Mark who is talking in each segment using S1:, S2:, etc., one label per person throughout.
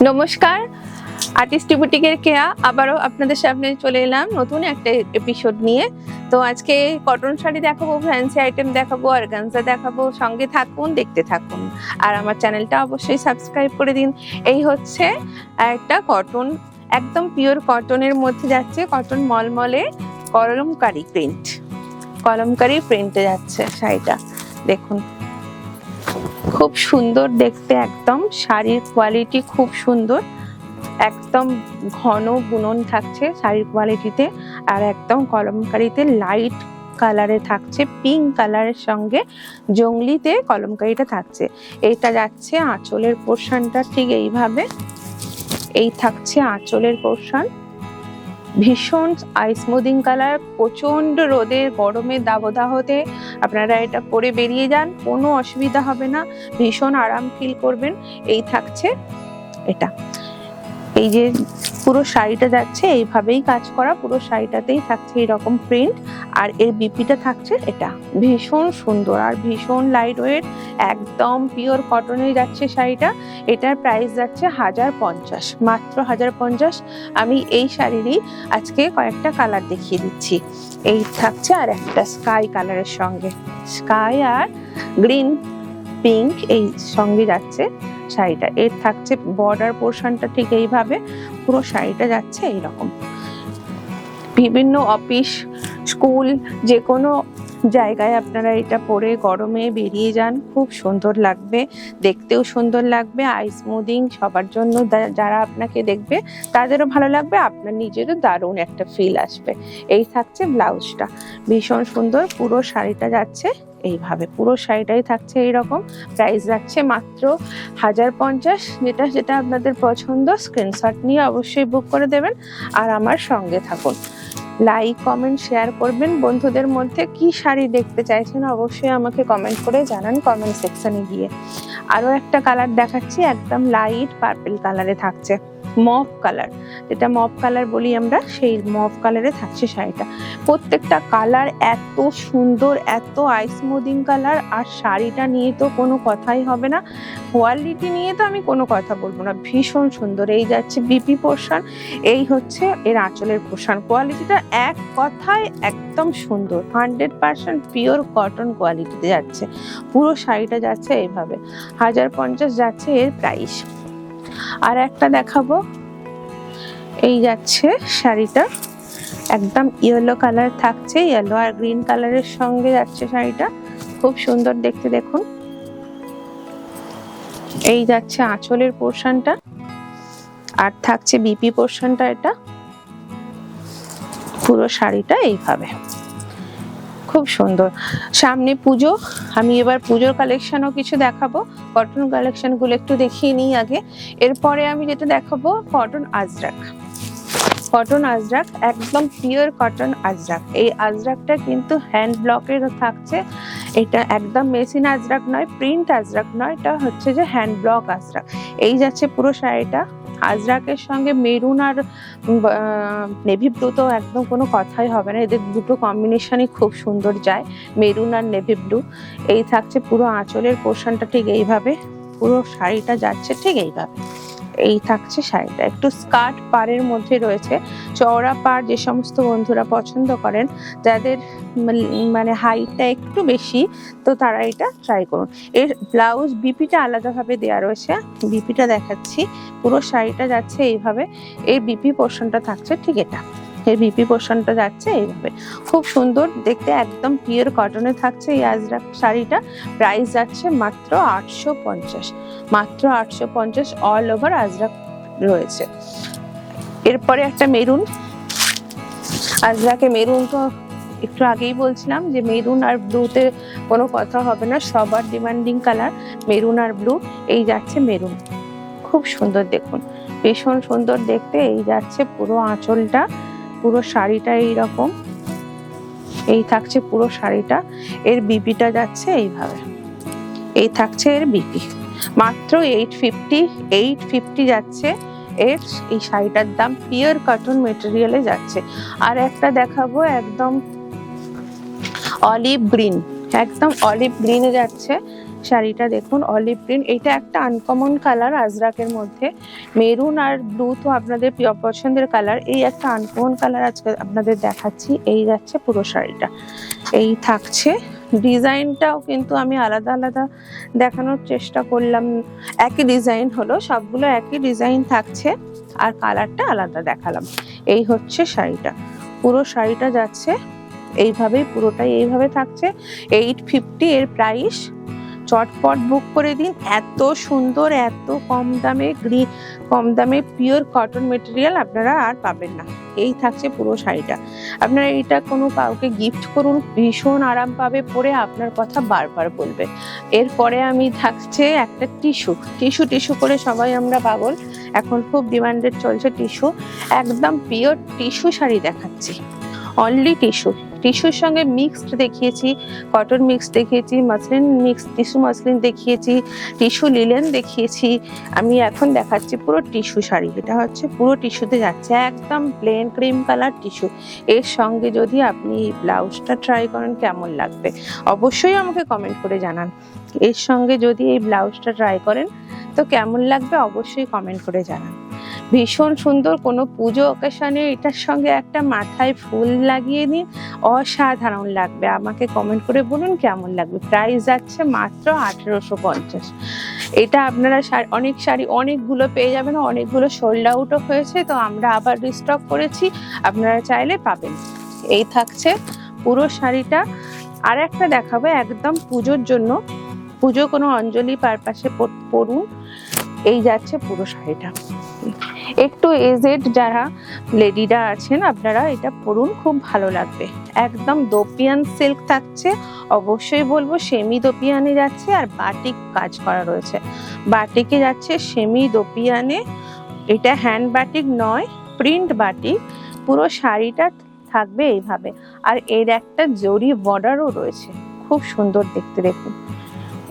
S1: নমস্কার, আর্টিস্ট বুটিকের কেয়া আবারও আপনাদের সামনে চলে এলাম নতুন একটা এপিসোড নিয়ে। তো আজকে কটন শাড়ি দেখাবো, ফ্যান্সি আইটেম দেখাবো, অর্গানজা দেখাবো। সঙ্গে থাকুন, দেখতে থাকুন, আর আমার চ্যানেলটা অবশ্যই সাবস্ক্রাইব করে দিন। এই হচ্ছে একটা কটন, একদম পিওর কটনের মধ্যে যাচ্ছে, কটন মলমলে কলমকারি প্রিন্ট, কলমকারি প্রিন্টে যাচ্ছে শাড়িটা। দেখুন খুব সুন্দর দেখতে, একদম শাড়ির কোয়ালিটি খুব সুন্দর, একদম ঘন বুনন থাকছে শাড়ির কোয়ালিটিতে, আর একদম কলমকারিতে লাইট কালারে থাকছে, পিঙ্ক কালারের সঙ্গে জংলিতে কলমকারিটা থাকছে। এইটা যাচ্ছে আঁচলের পোর্শনটা, ঠিক এইভাবে এই থাকছে আঁচলের পোর্শন। ভীষণ স্মুদিং কালার, প্রচন্ড রোদের গরমে দাবদাহতে আপনারা এটা পরে বেরিয়ে যান, কোনো অসুবিধা হবে না, ভীষণ আরাম ফিল করবেন। এই থাকছে এটা, এই যে পুরো শাড়িটা যাচ্ছে এইভাবেই কাজ করা, পুরো শাড়িটাতেই থাকছে এরকম প্রিন্ট, আর এর বিপিটা থাকছে এটা। ভীষণ সুন্দর আর ভীষণ লাইট ওয়েট, একদম পিওর কটনে যাচ্ছে শাড়িটা। এটার প্রাইস যাচ্ছে 1050, মাত্র 1050। আমি এই শাড়িরই আজকে কয়েকটা কালার দেখিয়ে দিচ্ছি। এই থাকছে আর একটা স্কাই কালারের সঙ্গে, স্কাই আর গ্রিন পিঙ্ক এই সঙ্গে যাচ্ছে শাড়িটা। এর থাকছে বর্ডার পোর্শনটা ঠিক এইভাবে, পুরো শাড়িটা যাচ্ছে এইরকম। বিভিন্ন অফিস, স্কুল, যে কোনো জায়গায় আপনারা এটা পরে গরমে বেরিয়ে যান, খুব সুন্দর লাগবে, দেখতেও সুন্দর লাগবে, আই স্মুদিং সবার জন্য, যারা আপনাকে দেখবে তাদেরও ভালো লাগবে, আপনার নিজেরও দারুণ একটা ফিল আসবে। এই থাকছে ব্লাউজটা, ভীষণ সুন্দর, পুরো শাড়িটা যাচ্ছে এইভাবে, পুরো শাড়িটাই থাকছে এইরকম। প্রাইস যাচ্ছে মাত্র 1050। যেটা আপনাদের পছন্দ স্ক্রিনশট নিয়ে অবশ্যই বুক করে দেবেন, আর আমার সঙ্গে থাকুন। লাইক, কমেন্ট, শেয়ার করবেন বন্ধুদের মধ্যে। কি শাড়ি দেখতে চাইছেন অবশ্যই আমাকে কমেন্ট করে জানান কমেন্ট সেকশনে গিয়ে। আরও একটা কালার দেখাচ্ছি, একদম লাইট পার্পল কালারে থাকছে, মভ কালার, যেটা মভ কালার বলি আমরা, সেই মভ কালারে থাকছে শাড়িটা। প্রত্যেকটা কালার এত সুন্দর, এত আই স্মুদিং কালার, আর শাড়িটা নিয়ে তো কোনো কথাই হবে না, কোয়ালিটি নিয়ে তো আমি কোনো কথা বলবো না, ভীষণ সুন্দর। এই যাচ্ছে বিপি পোর্শন, এই হচ্ছে এর আঁচলের পোর্শন। কোয়ালিটিটা এক কথায় একদম সুন্দর, 100% পিওর কটন কোয়ালিটিতে যাচ্ছে, পুরো শাড়িটা যাচ্ছে এইভাবে। 1050 যাচ্ছে এর প্রাইস। আর একটা দেখাবো, এই যাচ্ছে শাড়িটা, একদম ইয়েলো কালার থাকছে, ইয়েলো আর গ্রিন কালারের সঙ্গে যাচ্ছে শাড়িটা, খুব সুন্দর দেখতে। দেখুন এই যাচ্ছে আঁচলের পোর্শনটা, আর থাকছে বিপি পোর্শনটা। এটা পুরো শাড়িটা এইভাবে, খুব সুন্দর। সামনে পুজো, আমি এবার পুজোর কালেকশনও কিছু দেখাবো। কটন কালেকশন গুলো একটু দেখিয়ে নিই আগে, এরপরে আমি যেটা দেখাবো কটন আজরাক। কটন আজরাক, একদম পিওর কটন আজরাক। এই আজরাকটা কিন্তু হ্যান্ড ব্লকের থাকছে, এটা একদম মেশিন আজরাক নয়, প্রিন্ট আজরাক নয়, এটা হচ্ছে যে হ্যান্ড ব্লক আজরাক। এই যাচ্ছে পুরো শাড়িটা, আজরাকের সঙ্গে মেরুন আর নেভি ব্লু তো একদম কোনো কথাই হবে না, এদের দুটো কম্বিনেশনই খুব সুন্দর যায়, মেরুন আর নেভি ব্লু। এই থাকছে পুরো আঁচলের পোর্শনটা ঠিক এইভাবে, পুরো শাড়িটা যাচ্ছে ঠিক এইভাবে। এই থাকছে শাড়িটা, একটু স্কার্ট পাড়ের মধ্যে রয়েছে, চওড়া পাড় যে সমস্ত বন্ধুরা পছন্দ করেন, যাদের মানে হাইটটা একটু বেশি, তো তারা এটা ট্রাই করুন। এর ব্লাউজ বিপিটা আলাদাভাবে দেওয়া রয়েছে, বিপিটা দেখাচ্ছি। পুরো শাড়িটা যাচ্ছে এইভাবে, এই বিপি পোর্শনটা থাকছে ঠিক এটা, এই বিপি পোর্শনটা যাচ্ছে এইভাবে, খুব সুন্দর দেখতে, একদম পিওর কটনে থাকছে এই আজরাক শাড়িটা। প্রাইস যাচ্ছে মাত্র 850, মাত্র 850, অল ওভার আজরাক রয়েছে। এরপরে একটা মেরুন, আজরাকে মেরুন তো একটু আগেই বলছিলাম যে মেরুন আর ব্লুতে কোনো কথা হবে না, সবার ডিমান্ডিং কালার মেরুন আর ব্লু। এই যাচ্ছে মেরুন, খুব সুন্দর দেখুন, ভীষণ সুন্দর দেখতে। এই যাচ্ছে পুরো আঁচলটা, পুরো শাড়িটা এইরকম, এই থাকছে পুরো শাড়িটা। এর বিপিটা যাচ্ছে এইভাবে, এই থাকছে এর বিপি, মাত্র 850 যাচ্ছে এর এই শাড়িটার দাম, পিওর কটন মেটেরিয়ালে যাচ্ছে। আর একটা দেখাবো একদম অলিভ গ্রিন, একদম অলিভ গ্রিনে যাচ্ছে শাড়িটা দেখুন অলিভ গ্রিন, এটা একটা আনকমন কালার আজরাকের মধ্যে। মেরুন আর ব্লু তো আপনাদের পছন্দের কালার, এই একটা আনকমন কালার আজকে আপনাদের দেখাচ্ছি। এই যাচ্ছে পুরো শাড়িটা, এই থাকছে। ডিজাইনটাও কিন্তু আমি আলাদা আলাদা দেখানোর চেষ্টা করলাম, একই ডিজাইন হলো, সবগুলো একই ডিজাইন থাকছে আর কালারটা আলাদা দেখালাম। এই হচ্ছে শাড়িটা, পুরো শাড়িটা যাচ্ছে এইভাবেই, পুরোটাই এইভাবে থাকছে। 850 এর প্রাইস। চটপট বুক করে দিন, এত সুন্দর, এত কম দামে পিওর কটন মেটেরিয়াল আপনারা আর পাবেন না। এই থাকছে পুরো শাড়িটা। আপনারা এইটা কোনো কাউকে গিফট করুন, ভীষণ আরাম পাবে পরে, আপনার কথা বারবার বলবে। এরপরে আমি থাকছে একটা টিস্যু করে সবাই আমরা পাগল, এখন খুব ডিমান্ডেড চলছে টিস্যু। একদম পিওর টিস্যু শাড়ি দেখাচ্ছি, অনলি টিস্যুর সঙ্গে মিক্সড দেখিয়েছি, কটন মিক্স দেখিয়েছি, মাসলিন মিক্স, টিস্যু মাসলিন দেখিয়েছি, টিস্যু লিলেন দেখিয়েছি। আমি এখন দেখাচ্ছি পুরো টিস্যু শাড়ি। এটা হচ্ছে পুরো টিস্যুতে যাচ্ছে, একদম প্লেন ক্রিম কালার টিস্যু। এর সঙ্গে যদি আপনি এই ব্লাউজটা ট্রাই করেন কেমন লাগবে অবশ্যই আমাকে কমেন্ট করে জানান। এর সঙ্গে যদি এই ব্লাউজটা ট্রাই করেন তো কেমন লাগবে অবশ্যই কমেন্ট করে জানান। ভীষণ সুন্দর, কোনো পুজো অকেশনে এটার সঙ্গে একটা মাথায় ফুল লাগিয়ে নিন, অসাধারণ লাগবে। আমাকে কমেন্ট করে বলুন কেমন লাগবে। প্রাইস যাচ্ছে মাত্র 1850। এটা আপনারা অনেক শাড়ি অনেকগুলো পেয়ে যাবেন, অনেকগুলো সোল্ড আউটও হয়েছে, তো আমরা আবার রিস্টক করেছি, আপনারা চাইলে পাবেন। এই থাকছে পুরো শাড়িটা। আর একটা দেখাবো একদম পুজোর জন্য, পুজো কোনো অঞ্জলি পারপাসে পরুন। এই যাচ্ছে পুরো শাড়িটা। একটু এজেড যারা লেডিরা আছেন আপনারা এটা পরুন, খুব ভালো লাগবে। একদম দোপিয়ান সিল্ক থাকছে, অবশ্যই বলবো সেমি দোপিয়ানে যাচ্ছে, আর বাটিক কাজ করা রয়েছে। বাটিকে যাচ্ছে সেমি দোপিয়ানে, এটা হ্যান্ড বাটিক নয়, প্রিন্ট বাটিক। পুরো শাড়িটা থাকবে এইভাবে, আর এর একটা জরি বর্ডারও রয়েছে, খুব সুন্দর দেখতে। দেখুন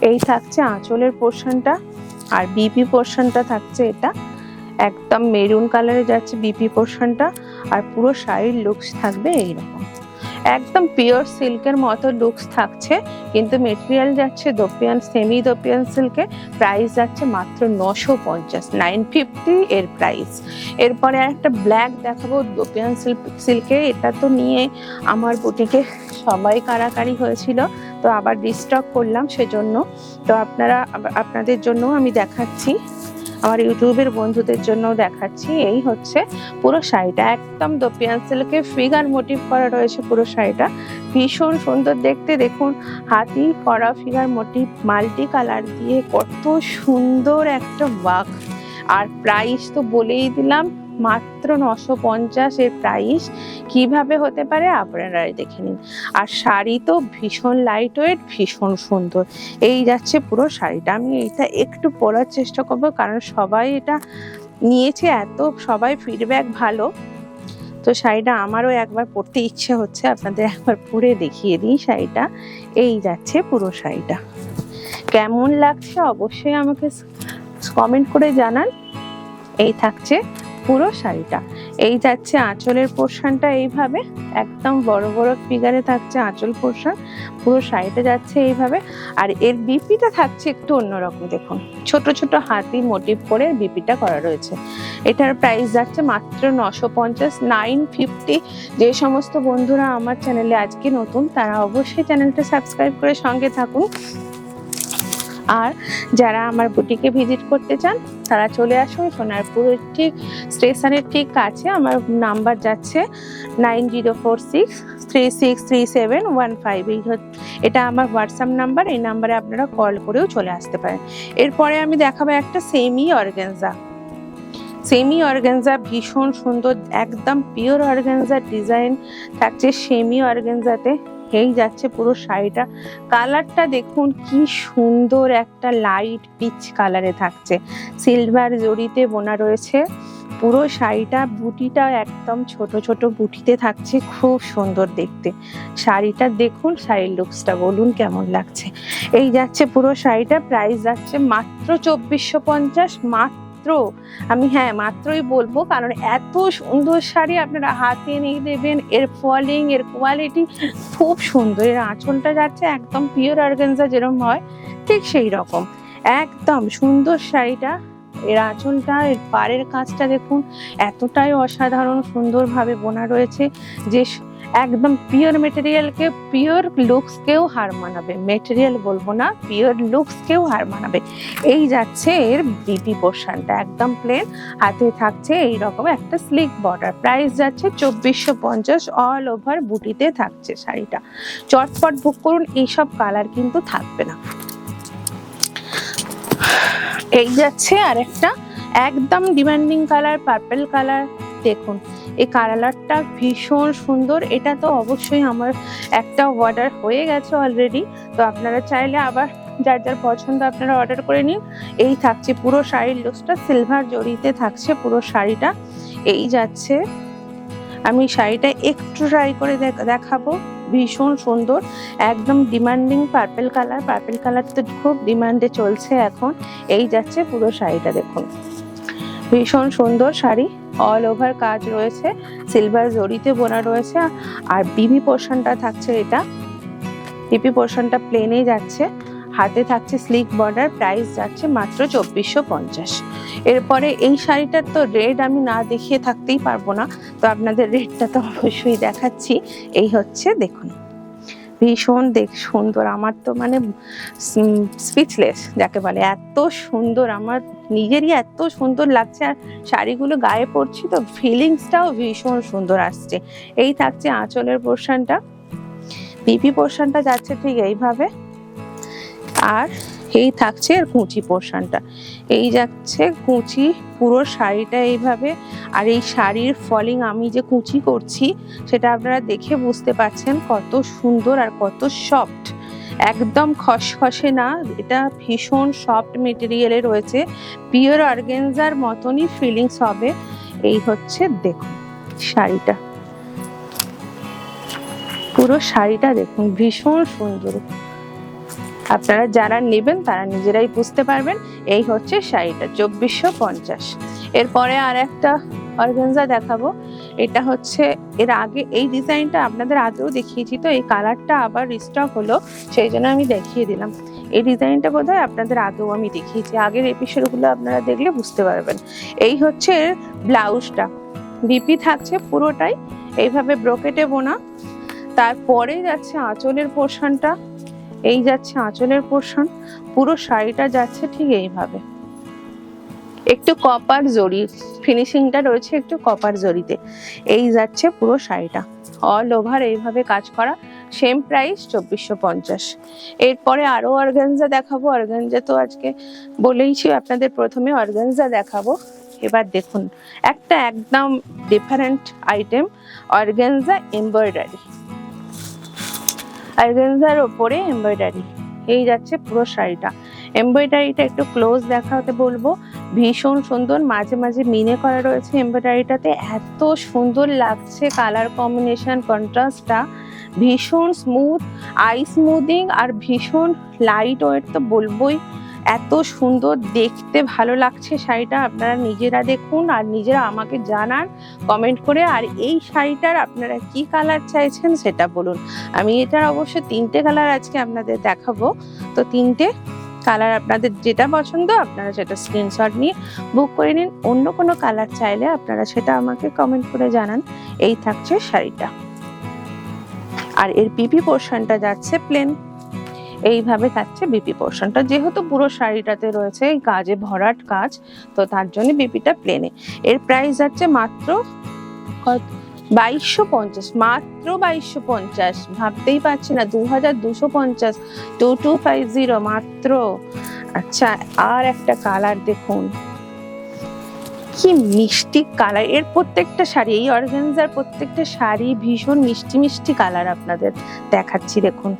S1: এই থাকছে আঁচলের পোর্শনটা, আর বিপি পোর্শনটা থাকছে এটা একদম মেরুন কালারে যাচ্ছে বিপি পোর্শনটা, আর পুরো শাড়ির লুকস থাকবে এইরকম, একদম পিওর সিল্কের মতো লুকস থাকছে। কিন্তু মেটেরিয়াল যাচ্ছে দোপিয়ান, সেমি দোপিয়ান সিল্কে। প্রাইস যাচ্ছে মাত্র 950, 950 এর প্রাইস। এরপরে একটা ব্ল্যাক দেখাবো দোপিয়ান সিল্কে। এটা তো নিয়ে আমার বুটিকে সবাই কারাকারি হয়েছিল, তো আবার রিস্টক করলাম সেজন্য। তো আপনাদের জন্য আমি দেখাচ্ছি, আমার ইউটিউবের বন্ধুদের জন্য দেখাচ্ছি। এই হচ্ছে পুরো শাড়িটা, একদম দোপিয়ান সিল্কে ফিগার মোটিভ করা রয়েছে পুরো শাড়িটা, ভীষণ সুন্দর দেখতে। দেখুন হাতি করা ফিগার মোটিভ, মাল্টি কালার দিয়ে কত সুন্দর একটা ওয়ার্ক। আর প্রাইস তো বলেই দিলাম মাত্র 950 এর প্রাইস। কিভাবে হতে পারে আপনারাই দেখে নিন। আর শাড়ি তো ভীষণ লাইট ওয়েট, ভীষণ সুন্দর। এই যাচ্ছে পুরো শাড়িটা। আমি এটা একটু পরার চেষ্টা করবো, কারণ সবাই এটা নিয়েছে, এত সবাই ফিডব্যাক ভালো, তো শাড়িটা আমারও একবার পরতে ইচ্ছে হচ্ছে। আপনাদের একবার পরে দেখিয়ে দিই শাড়িটা। এই যাচ্ছে পুরো শাড়িটা, কেমন লাগছে অবশ্যই আমাকে কমেন্ট করে জানান। এই থাকছে পুরো শাড়িটা। এই যাচ্ছে আঁচলের পোর্শনটা এইভাবে, একদম বড় বড় ফিগারে থাকছে আঁচল পোর্শন, পুরো শাড়িটা যাচ্ছে এইভাবে। আর এর বিপিটা থাকছে একটু অন্যরকম, দেখুন ছোট ছোট হাতি মোটিভ করে বিপিটা করা রয়েছে। এটার প্রাইস যাচ্ছে মাত্র 950, 950। যে সমস্ত বন্ধুরা আমার চ্যানেলে আজকে নতুন তারা অবশ্যই চ্যানেলটা সাবস্ক্রাইব করে সঙ্গে থাকুন। আর যারা আমার বুটিকে ভিজিট করতে চান তারা চলে আসুন সোনারপুরের ঠিক স্টেশনের ঠিক কাছে। আমার নাম্বার যাচ্ছে 9046363715। এটা আমার হোয়াটসঅ্যাপ নাম্বার, এই নাম্বারে আপনারা কল করেও চলে আসতে পারেন। এরপরে আমি দেখাবো একটা সেমি অর্গানজা, ভীষণ সুন্দর, একদম পিওর অর্গানজা ডিজাইন থাকছে সেমি অর্গানজাতে। এই যাচ্ছে পুরো শাড়িটা, কালারটা দেখুন কি সুন্দর, একটা লাইট পিচ কালারে থাকছে, সিলভার জড়িতে বোনা রয়েছে পুরো শাড়িটা। বুটিটা একদম ছোট ছোট বুটিতে থাকছে, খুব সুন্দর দেখতে। শাড়িটা দেখুন, শাড়ির লুকসটা বলুন কেমন লাগছে। এই যাচ্ছে পুরো শাড়িটা, প্রাইস যাচ্ছে মাত্র 2450, মাত্র আমি হ্যাঁ মাত্রই বলবো, কারণ এত সুন্দর শাড়ি আপনারা হাতে নিয়ে দেবেন। এর ফলিং, এর কোয়ালিটি খুব সুন্দর। এর আঁচলটা যাচ্ছে একদম পিওর অর্গানজা যেরকম হয় ঠিক সেই রকম, একদম সুন্দর শাড়িটা। এর আঁচলটা, এর পাড়ের কাজটা দেখুন এতটাই অসাধারণ সুন্দরভাবে বোনা রয়েছে যে একদম পিওর মেটেরিয়ালকে, পিওর লুকসকেও হার মানাবে। মেটেরিয়াল বলবো না, পিওর লুকসকেও হার মানাবে। এই যাচ্ছে এর বিপি পোর্শনটা, একদম প্লেন, হাতে থাকছে এইরকম একটা স্লিক বর্ডার। প্রাইস যাচ্ছে 2450, অল ওভার বুটিতে থাকছে শাড়িটা। চটপট বুক করুন, এইসব কালার কিন্তু থাকবে না। এই যাচ্ছে আরেকটা একদম ডিমান্ডিং কালার, পার্পল কালার। দেখুন এই কালারটা ভীষণ সুন্দর। এটা তো অবশ্যই আমার একটা অর্ডার হয়ে গেছে অলরেডি, তো আপনারা চাইলে আবার যার যার পছন্দ আপনারা অর্ডার করে নিন। এই থাকছে পুরো শাড়ির লুকসটা, সিলভার জরিতে থাকছে পুরো শাড়িটা। এই যাচ্ছে, আমি শাড়িটা একটু ট্রাই করে দেখাবো। ভীষণ সুন্দর, একদম demanding purple colour. Purple colour তো খুব ডিমান্ডে চলছে এখন। এই যাচ্ছে পুরো শাড়িটা, দেখুন ভীষণ সুন্দর শাড়ি। অল ওভার কাজ রয়েছে, সিলভার জরিতে বোনা রয়েছে। আর বিবি পোর্শনটা থাকছে, এটা বিবি পোর্শনটা প্লেনে যাচ্ছে, হাতে থাকছে স্লিক বর্ডার। প্রাইস যাচ্ছে মাত্র 2450। এরপরে এই শাড়িটার তো রেড আমি না দেখিয়ে থাকতেই পারবো না, তো আপনাদের রেডটা তো অবশ্যই দেখাচ্ছি। এই হচ্ছে, দেখুন ভীষণ সুন্দর। আমার তো মানে স্পিচলেস যাকে বলে, এত সুন্দর, আমার নিজেরই এত সুন্দর লাগছে। আর শাড়িগুলো গায়ে পরছি তো ফিলিংসটাও ভীষণ সুন্দর আসছে। এই থাকছে আঁচলের পোর্শনটা, বিপি পোর্শনটা যাচ্ছে ঠিক এইভাবে। আর এই থাকছে এর কুচি পোর্শনটা, এই যাচ্ছে কুচি পুরো শাড়িটা এইভাবে। আর এই শাড়ির ফলিং আমি যে কুচি করছি সেটা আপনারা দেখে বুঝতে পারছেন কত সুন্দর আর কত সফট। একদম খসখসে না, এটা ভীষণ সফট মেটেরিয়ালে রয়েছে, পিওর অর্গানজার মতনই ফিলিংস হবে। এই হচ্ছে, দেখুন শাড়িটা, পুরো শাড়িটা দেখুন ভীষণ সুন্দর। আপনারা যারা নেবেন তারা নিজেরাই বুঝতে পারবেন। এই হচ্ছে শাড়িটা 2450। এরপরে আর একটা অর্গানজা দেখাবো। এটা হচ্ছে, এর আগে এই ডিজাইনটা আপনাদের আগেও দেখিয়েছি, তো এই কালারটা আবার রিস্টক হলো সেই জন্য আমি দেখিয়ে দিলাম। এই ডিজাইনটা বোধহয় আপনাদের আগেও আমি দেখিয়েছি, আগের এপিসোডগুলো আপনারা দেখলে বুঝতে পারবেন। এই হচ্ছে ব্লাউজটা, বিপি থাকছে পুরোটাই এইভাবে ব্রোকেটে বোনা। তারপরে যাচ্ছে আঁচলের পোর্শনটা, এই যাচ্ছে আঁচলের পোর্শন। পুরো শাড়িটা যাচ্ছে ঠিক এইভাবে, একটু কপার জরি ফিনিশিংটা রয়েছে, একটু কপার জরিতে। এই যাচ্ছে পুরো শাড়িটা, অল ওভার এইভাবে কাজ করা। Same price 2450। এরপরে আরো অর্গানজা দেখাবো। অর্গানজা তো আজকে বলেইছি আপনাদের, প্রথমে অর্গানজা দেখাবো। এবার দেখুন একটা একদম different item, organza embroidery. Organza ওপরে এমব্রয়ডারি, এই যাচ্ছে পুরো শাড়িটা। এমব্রয়ডারিটা একটু ক্লোজ দেখাতে বলবো, ভীষণ সুন্দর, মাঝে মাঝে মিনে করা রয়েছে এমব্রয়ডারিটাতে। এত সুন্দর লাগছে কালার কম্বিনেশন, কন্ট্রাস্টটা ভীষণ স্মুথ, আই স্মুদিং আর ভীষণ লাইট ওয়েট তো বলবোই। এত সুন্দর দেখতে ভালো লাগছে শাড়িটা। আপনারা নিজেরা দেখুন আর নিজেরা আমাকে জানান কমেন্ট করে। আর এই শাড়িটার আপনারা কি কালার চাইছেন সেটা বলুন। আমি এটার অবশ্য 3টে কালার আজকে আপনাদের দেখাবো, তো 3টে কালার আপনাদের যেটা পছন্দ আপনারা সেটা স্ক্রিনশট নিয়ে বুক করে নিন। অন্য কোনো কালার চাইলে আপনারা সেটা আমাকে কমেন্ট করে জানান। এই থাকছে শাড়িটা। আর এর বিপি পোর্শনটা যাচ্ছে প্লেন, এইভাবে থাকছে বিপি পোর্শনটা। যেহেতু পুরো শাড়িটাতে রয়েছে এই কাজে ভরাট কাজ, তো তার জন্য বিপিটা প্লেনে। এর প্রাইস যাচ্ছে মাত্র 2250, মাত্র 2250। ভাবতেই পারছি না, 2250, 2250 মাত্র। আচ্ছা, আর একটা কালার দেখুন, কি মিষ্টি কালার। এর প্রত্যেকটা শাড়ি, এই অর্গানজার প্রত্যেকটা শাড়ি ভীষণ মিষ্টি মিষ্টি কালার আপনাদের দেখাচ্ছি। দেখুন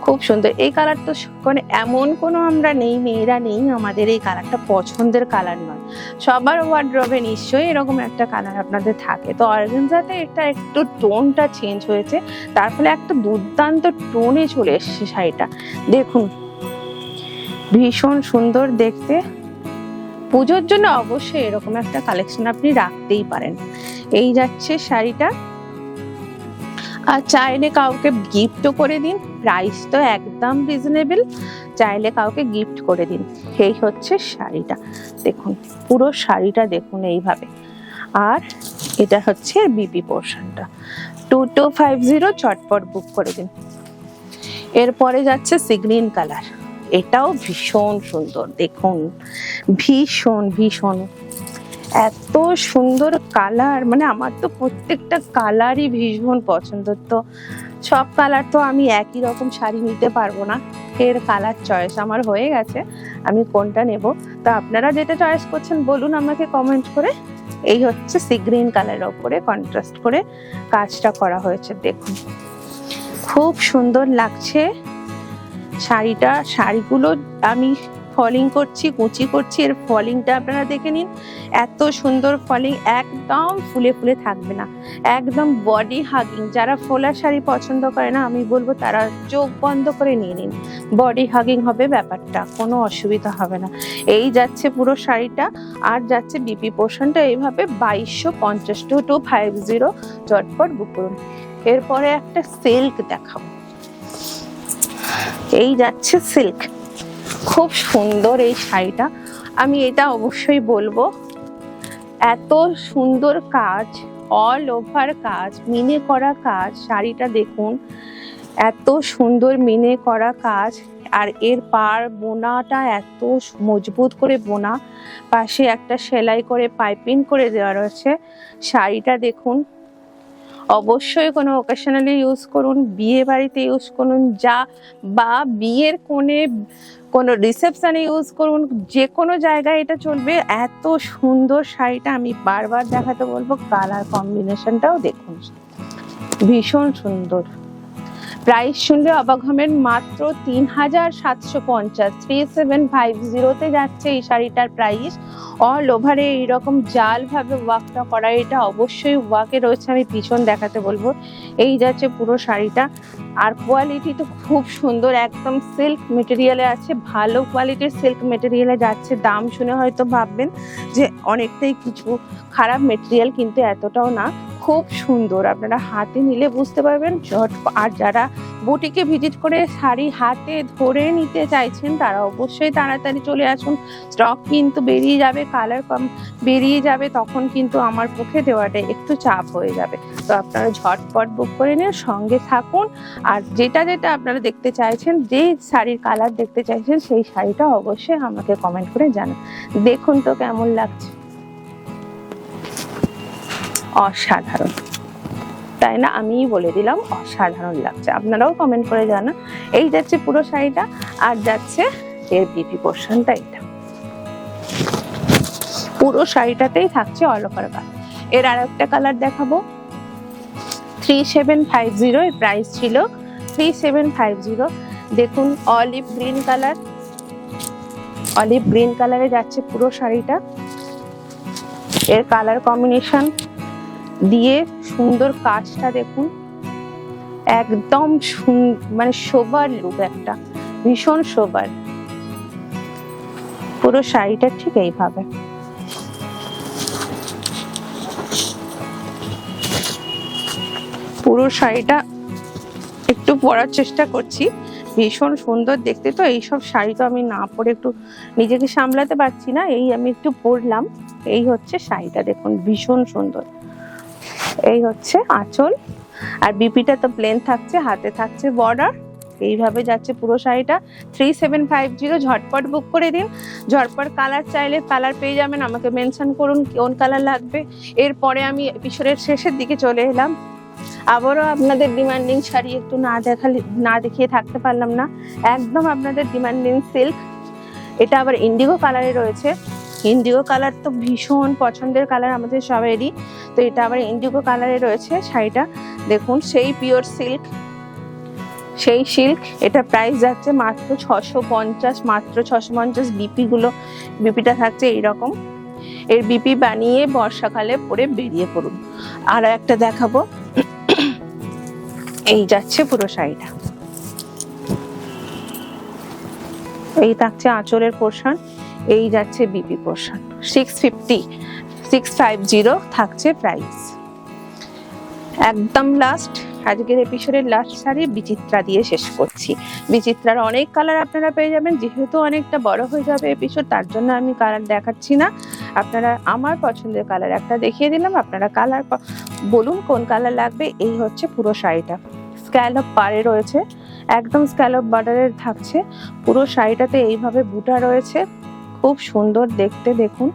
S1: খুব সুন্দর এই কালার। তো মানে এমন কোনো আমরা নেই, মেয়েরা নেই আমাদের এই কালারটা পছন্দের কালার নয়। সবার ওয়ার্ড্রবে নিশ্চয়ই এরকম একটা কালার আপনাদের থাকে। তো অর্গানজাতে এটা একটু টোনটা চেঞ্জ হয়েছে, তার ফলে একটা দুর্দান্ত টোনে চলে এসছে শাড়িটা। দেখুন ভীষণ সুন্দর দেখতে, পুজোর জন্য অবশ্যই এরকম একটা কালেকশন আপনি রাখতেই পারেন। এই যাচ্ছে শাড়িটা। আর চাইলে কাউকে গিফটও করে দিন, প্রাইস তো একদম রিজনেবল, চাইলে কাউকে গিফট করে দিন। এই হচ্ছে শাড়িটা, দেখুন পুরো শাড়িটা দেখুন এইভাবে। আর এটা হচ্ছে বিপি পোর্শনটা। 2250 চটপট বুক করে দিন। এরপরে যাচ্ছে সি গ্রিন কালার, এটাও ভীষণ সুন্দর, দেখুন ভীষণ ভীষণ এত সুন্দর কালার, মানে আমার তো প্রত্যেকটা কালারই ভীষণ পছন্দ। তো সব কালার তো আমি একই রকম শাড়ি নিতে পারবো না, এর কালার চয়েস আমার হয়ে গেছে, আমি কোনটা নেব। তো আপনারা যেটা চয়েস করছেন বলুন আমাকে কমেন্ট করে। এই হচ্ছে সি গ্রিন কালারের ওপরে কন্ট্রাস্ট করে কাজটা করা হয়েছে, দেখুন খুব সুন্দর লাগছে শাড়িটা। শাড়িগুলো আমি ফলিং করছি, কুচি করছি, এর ফলিংটা আপনারা দেখে নিন, এত সুন্দর ফলিং, একদম ফুলে ফুলে থাকবে না, একদম বডি হাগিং। যারা ফোলা শাড়ি পছন্দ করে না, আমি বলবো তারা চোখ বন্ধ করে নিয়ে নিন, বডি হাগিং হবে ব্যাপারটা, কোনো অসুবিধা হবে না। এই যাচ্ছে পুরো শাড়িটা। আর যাচ্ছে বিপি পোর্শনটা এইভাবে 2250 2250 চটপট বুক করুন। এরপরে একটা সিল্ক দেখাবো, এই যাচ্ছে সিল্ক, খুব সুন্দর এই শাড়িটা। আমি এটা অবশ্যই বলবো, এত সুন্দর কাজ, অল ওভার কাজ, মিনে করা কাজ, শাড়িটা দেখুন এত সুন্দর মিনে করা কাজ। আর এর পাড় বোনাটা এত মজবুত করে বোনা, পাশে একটা সেলাই করে পাইপিং করে দেওয়া রয়েছে। শাড়িটা দেখুন, অবশ্যই কোনো অকেশনালি ইউজ করুন, বিয়ে বাড়িতে ইউজ করুন, যা বা বিয়ের কোণে কোনো রিসেপশনে ইউজ করুন, যে কোনো জায়গায় এটা চলবে। এত সুন্দর শাড়িটা আমি বারবার দেখাতে বলবো। কালার কম্বিনেশনটাও দেখুন ভীষণ সুন্দর। প্রাইস শুনলে অবাক হবেন, মাত্র 3750 3750 যাচ্ছে এই শাড়িটার প্রাইস। অল ওভারে এইরকম জাল ভাবে ওয়ার্কটা করা, এটা অবশ্যই ওয়ার্কে রয়েছে, আমি পিছন দেখাতে বলবো। এই যাচ্ছে পুরো শাড়িটা। আর কোয়ালিটি তো খুব সুন্দর, একদম সিল্ক মেটেরিয়ালে আছে, ভালো কোয়ালিটির সিল্ক মেটেরিয়ালে যাচ্ছে। দাম শুনে হয়তো ভাববেন যে অনেকটাই কিছু খারাপ মেটেরিয়াল, কিন্তু এতটাও না, খুব সুন্দর। আপনারা হাতে নিলে বুঝতে পারবেন। আর যারা বুটিকে ভিজিট করে শাড়ি হাতে ধরে নিতে চাইছেন তারা অবশ্যই তাড়াতাড়ি চলে আসুন, স্টক কিন্তু বেরিয়ে যাবে, কালার কম বেরিয়ে যাবে, তখন কিন্তু আমার পক্ষে দেওয়াটা একটু চাপ হয়ে যাবে। তো আপনারা ঝটপট বুক করে নিন, সঙ্গে থাকুন। আর যেটা যেটা আপনারা দেখতে চাইছেন, যে শাড়ির কালার দেখতে চাইছেন, সেই শাড়িটা অবশ্যই আমাকে কমেন্ট করে জানান। দেখুন তো কেমন লাগছে, অসাধারণ, তাই না? আমিই বলে দিলাম অসাধারণ লাগছে, আপনারাও কমেন্ট করে জানান। এই যাচ্ছে পুরো শাড়িটা। আর যাচ্ছে এর বিপি পোর্শনটা, এটা পুরো শাড়িটাতেই থাকছে অল ওভার কালার। এর আর একটা কালার দেখাবো, 3750, এর প্রাইস ছিল 3750। দেখুন olive green colour, olive green কালারে যাচ্ছে পুরো শাড়িটা। এর কালার কম্বিনেশন দিয়ে সুন্দর কাজটা দেখুন, একদম মানে সোবার লুক, একটা ভীষণ সোবার। পুরো শাড়িটা ঠিক এইভাবে, পুরো শাড়িটা একটু পরার চেষ্টা করছি, ভীষণ সুন্দর দেখতে। তো এইসব শাড়ি তো আমি না পরে একটু নিজেকে সামলাতে পারছি না, এই আমি একটু পরলাম। এই হচ্ছে শাড়িটা, দেখুন ভীষণ সুন্দর। এই হচ্ছে আঁচল, আর বিপিটা তো প্লেন থাকছে, হাতে থাকছে বর্ডার। এইভাবে যাচ্ছে পুরো শাড়িটা। 3750, ঝটপট বুক করে দিন। ঝটপট কালার চাইলে কালার পেয়ে যাবেন, আমাকে মেনশন করুন কোন কালার লাগবে। এরপরে আমি এপিসোডের শেষের দিকে চলে এলাম, আবারও আপনাদের ডিমান্ডিং শাড়ি একটু না দেখিয়ে থাকতে পারলাম না। একদম আপনাদের ডিমান্ডিং সিল্ক, এটা আবার ইন্ডিগো কালারে রয়েছে। ইন্ডিগো কালার তো ভীষণ পছন্দের কালার আমাদের সবারই, তো এটা আবার ইন্ডিগো কালারে রয়েছে শাড়িটা। দেখুন সেই পিওর সিল্ক, সেই সিল্ক। এটা প্রাইস যাচ্ছে মাত্র 650, মাত্র 650। বিপিটা থাকছে এইরকম। এর বিপি বানিয়ে বর্ষাকালে পরে বেরিয়ে পড়ুন। আর একটা দেখাবো, এই যাচ্ছে পুরো শাড়িটা। এই থাকছে আঁচলের পোর্শন, এই যাচ্ছে বিপি পোর্শন 650 থাকছে প্রাইস। একদম লাস্ট, আজকের এপিসোডের লাস্ট শাড়ি বিচিত্রা দিয়ে শেষ করছি। বিচিত্রার অনেক কালার আপনারা পেয়ে যাবেন, যেহেতু অনেকটা বড় হয়ে যাবে এপিসোড, তার জন্য আমি কালার দেখাচ্ছি না। আপনারা আমার পছন্দের কালার একটা দেখিয়ে দিলাম, আপনারা কালার বলুন কোন কালার লাগবে। এই হচ্ছে পুরো শাড়িটা, স্ক্যালপ পাড়ে রয়েছে, একদম স্ক্যালপ বর্ডারের থাকছে। পুরো শাড়িটাতে এইভাবে বুটা রয়েছে, খুব সুন্দর দেখতে। দেখুন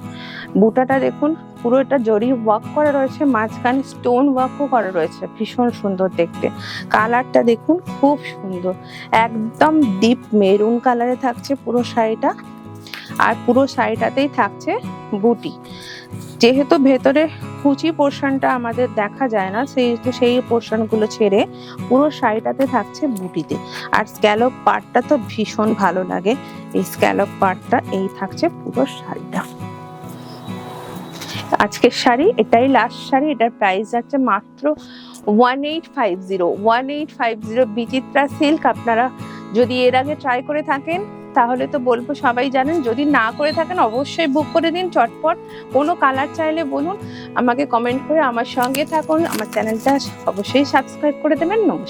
S1: বুটাটা দেখুন, পুরো এটা জরি ওয়ার্ক করা রয়েছে, মাঝখানে স্টোন ওয়ার্কও করা রয়েছে, ভীষণ সুন্দর দেখতে। কালারটা দেখুন খুব সুন্দর, একদম ডিপ মেরুন কালারে থাকছে পুরো শাড়িটা। আর পুরো শাড়িটাতেই থাকছে বুটি। যেহেতু ভেতরে কুচি পোর্শনটা আমাদের দেখা যায় না, সেই পোর্শনগুলো ছেড়ে পুরো শাড়িটাতে থাকছে বুটিতে। আর স্ক্যালপ পার্টটা তো ভীষণ ভালো লাগে, এই স্ক্যালপ পার্টটা এই থাকছে পুরো শাড়িটা। আজকের শাড়ি এটাই লাস্ট শাড়ি, এটার প্রাইস যাচ্ছে মাত্র 1850 বিচিত্রা সিল্ক। আপনারা যদি এর আগে ট্রাই করে থাকেন তাহলে তো বলবো সবাই জানেন, যদি না করে থাকেন অবশ্যই বুক করে দিন চটপট। কোনো কালার চাইলে বলুন, আমাকে কমেন্ট করে আমার সঙ্গে থাকুন, আমার চ্যানেলটা অবশ্যই সাবস্ক্রাইব করে দেবেন। নমস্কার।